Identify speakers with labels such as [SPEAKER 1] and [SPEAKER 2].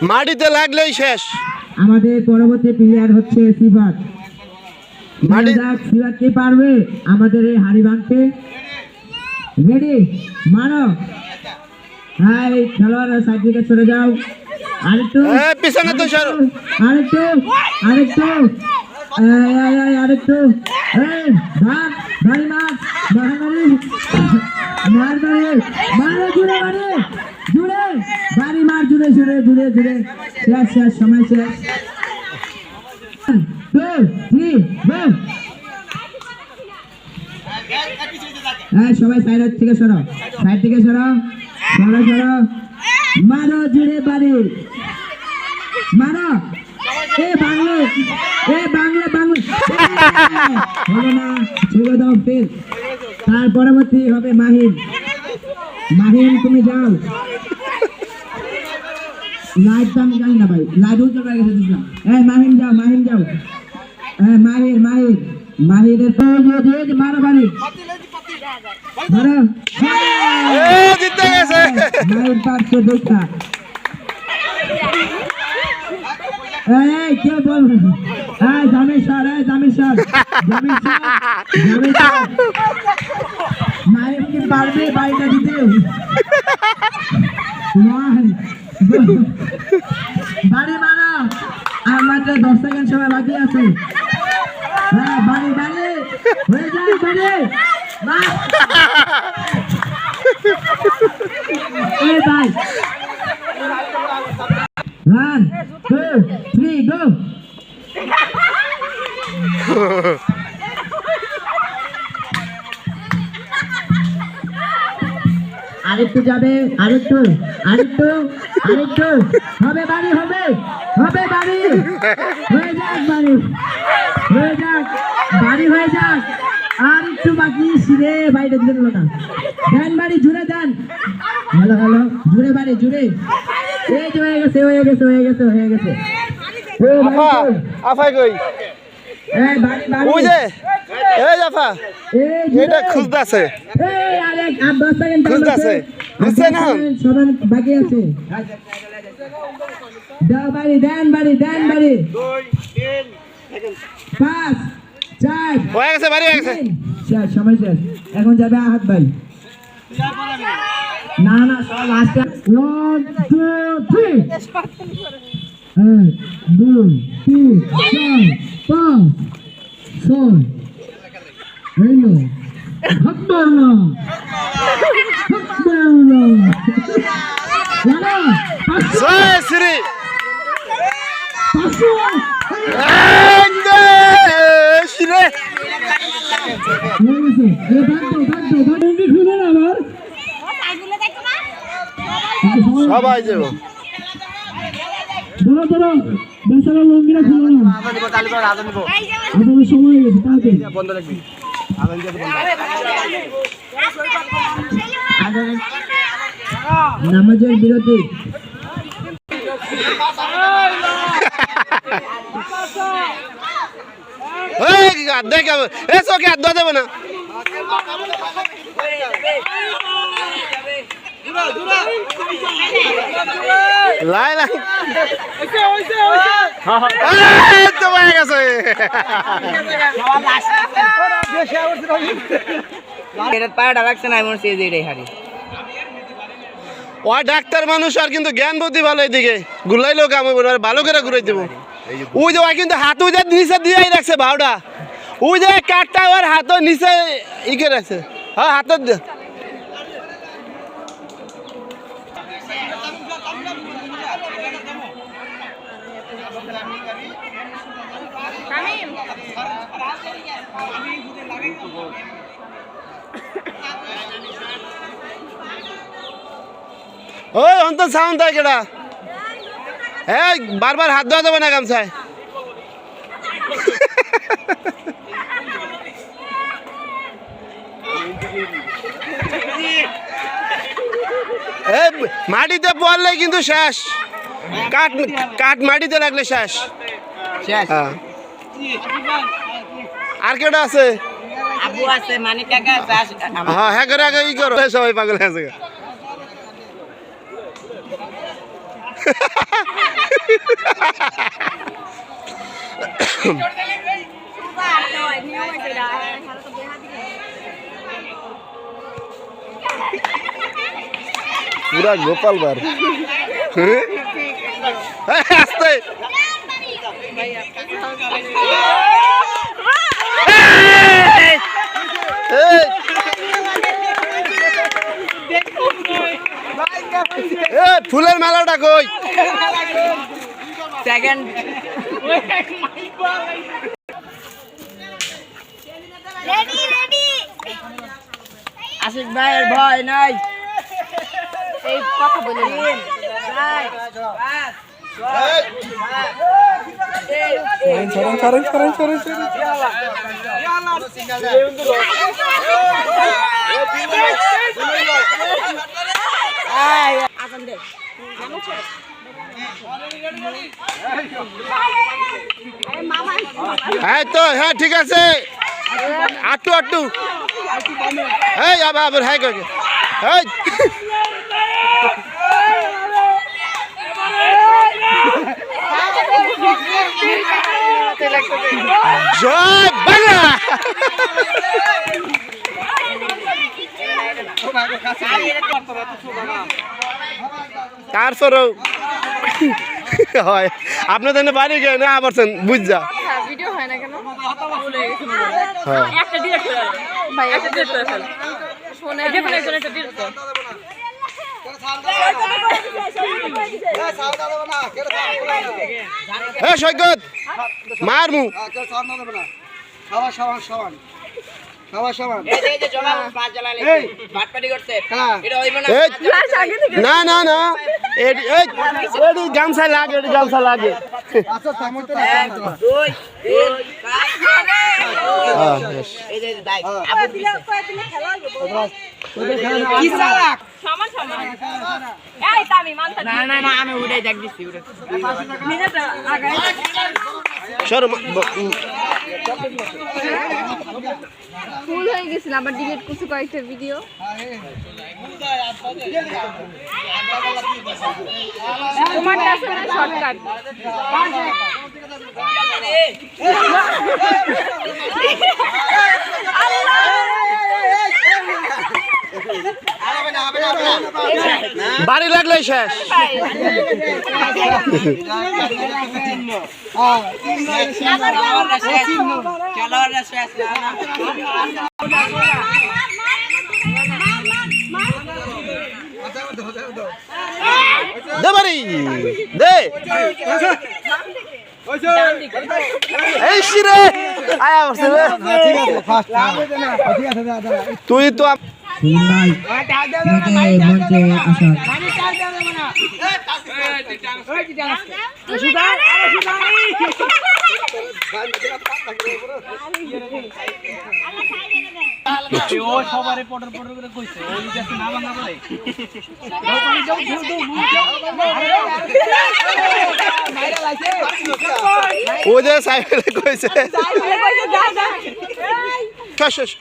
[SPEAKER 1] মাটিতে লাগলেই শেষ।
[SPEAKER 2] আমাদের পরবর্তী প্লেয়ার হচ্ছে সিফাত। সিফাত কে পারবে আমাদের এই হাড়ি ভাঙতে? রেডি, মারো। হাই খেলোয়াড়রা সাইড থেকে সরে যাও। আরেকটু
[SPEAKER 1] পিছনে তো সরো,
[SPEAKER 2] আরেকটু আরেকটু আরেকটু ভাগ ভাই মার মারামারি মারবারে মারো জুড়ে মারে জুড়ে বাড়ি মার জুড়ে জুড়ে জুড়ে জুড়ে শেষ শেষ সময় শেষ। 2 3 গো। হ্যাঁ সবাই সাইড থেকে সরো, সাইড থেকে সরো সরো সরো। মারো জুড়ে বাড়ি মারো। এ বাংলা বাংলা হলো না, ছেড়ে দাও ফেল। তার পরবর্তী হবে মাহিন। মাহিন তুমি যাও। লাইট তো আমি জানি না ভাই, লাইট উজ্জ্বল হয়ে গেছে দিলাম। এই মাহিন যাও, মাহিন যাও। হ্যাঁ মাহির মাহির মাহিরের মারো বাড়ি মারো।
[SPEAKER 1] জিতে গেছে
[SPEAKER 2] মাহির পারছে দেখা। এই কে বলবে? এই জামিল স্যার, এই Jamil sir, Jamil sir, Jamil sir. Mahir কি পারবে বাড়িটা দিতে? বাড়ি মারো, আর মাত্র 10 সেকেন্ড সময় বাকি আছে। হ্যাঁ বাড়ি বাড়ি হয়ে যায় বাড়ি। এই ভাই 1 2 3 গো। আরেকটু যাবে, আরেকটু আরেকটু আরেকটু হবে বাড়ি, হবে হবে বাড়ি হয়ে যাক, বাড়ি হয়ে যাক, বাড়ি হয়ে যাক। আর একটু বাকি রে, বাড়িটা দিতে দিল না। দেন বাড়ি জুড়ে দেন। হ্যালো হ্যালো জুড়ে বাড়ি জুড়ে। এই যে হয়ে গেছে হয়ে গেছে হয়ে গেছে হয়ে গেছে।
[SPEAKER 1] আফা কই?
[SPEAKER 2] এই বাড়ি বাড়ি
[SPEAKER 1] ওই যে এই আফা এটা খুঁজতাছে।
[SPEAKER 2] এই আরে 10 সেকেন্ড
[SPEAKER 1] খুঁজতাছে, বুঝছে না?
[SPEAKER 2] সবাই বাকি আছে। দাও বাড়ি দেন, বাড়ি দেন বাড়ি। 2 3 5 4
[SPEAKER 1] হয়ে গেছে, বাড়ি হয়ে গেছে।
[SPEAKER 2] শেষ সময় শেষ। এখন যাবে আহাদ ভাই। না না সব লাস্ট 1 2 3 1 2 3 4 5 6 হইলো হাতবালা হাতবালা ওরা
[SPEAKER 1] জয় শ্রী
[SPEAKER 2] পাশে
[SPEAKER 1] শ্রী
[SPEAKER 2] হয়েছে। এ বাদ দাও খুলে না আবার
[SPEAKER 1] সবাই যাবো।
[SPEAKER 2] ধরো ধরো বেচারা লঙ্গিরা খুলে না। আপনাদের সময় হয়ে গেছে, তাড়াতাড়ি নামাজের বিরতি।
[SPEAKER 1] দেখে এসো কি হাত দেবে না। লাই লাই তো হয়ে গেছে। ও ডাক্তার মানুষ আর কিন্তু জ্ঞান বুদ্ধি ভালো, এদিকে ঘুরাইলেও কাম ভালো করে ঘুরাই দেবো। ওই যে ওই কিন্তু হাত ওই নিচে দিয়েই রাখছে ভাওটা। ওই যে কাঠটা ওর হাত নিচে ইকে রাখছে। হ্যাঁ হাতের ওই অন্তর সাউন্ড দেয় কেডা? এই বারবার হাত ধোয়া যাবে না গামছায়। মাটিতে পড়লে কিন্তু শেষ। কাঠ কাঠ মাটিতে লাগলে শেষ। আর কেডা আছে?
[SPEAKER 3] আবু আছে, মানিক কাকা আছে।
[SPEAKER 1] হ্যাঁ হ্যাঁ করে আগে ই করো, সবাই পাগল আছে। পুরা গোপাল বার আসতে ফুলের মেলাটা কই
[SPEAKER 3] সেকেন্ড আশিক ভাইয়ের ভয় নাই এই কথা বলে
[SPEAKER 1] হ্যাঁ তো হ্যাঁ ঠিক আছে আটটু আটটু এই আবার হ্যাঁ কই এই জয় বাংলা তারপরেও হয় আপনাদের বাড়ি গিয়ে না আবারছেন বুঝছা
[SPEAKER 4] ভিডিও হয় না কেন
[SPEAKER 1] হ্যাঁ
[SPEAKER 4] একটা ডিরেক্ট করে ভাই একটা ডিরেক্ট করে ফেল শুনে যে কোনো একজন একটা ডিরেক্ট কর
[SPEAKER 1] হ্যাঁ সৈকত মারমু
[SPEAKER 3] এই যে জমা পাঁচ জ্বালা লেগে বাটপাটি করছে এটা হইব না
[SPEAKER 1] এই, না না না এডি গামছা লাগে এডি গামছা লাগে
[SPEAKER 3] এক দুই তিন
[SPEAKER 1] হ্যাঁ, বেশ।
[SPEAKER 3] এই যে দাই আপু দিছে কি সালাক
[SPEAKER 4] সমান সমান এই তামি মানতা
[SPEAKER 3] না না না আমি উড়াই দেখ দিছি উড়ে
[SPEAKER 4] নিজেটা আগাই
[SPEAKER 1] সর
[SPEAKER 4] ফুল হয়ে গেছিল আবার ডিলিট করছি কয়েকটা ভিডিও তোমারটা আছে না শর্টকাট
[SPEAKER 1] বাড়ি লাগলে শেষ
[SPEAKER 3] খেলোয়াড়রা শেষ
[SPEAKER 1] দে বাড়ি দে এই শিরে আয়া বসে রে তুই তো
[SPEAKER 2] মঞ্চে আসুন
[SPEAKER 1] ও যে সাইকেলে কইছে শেষ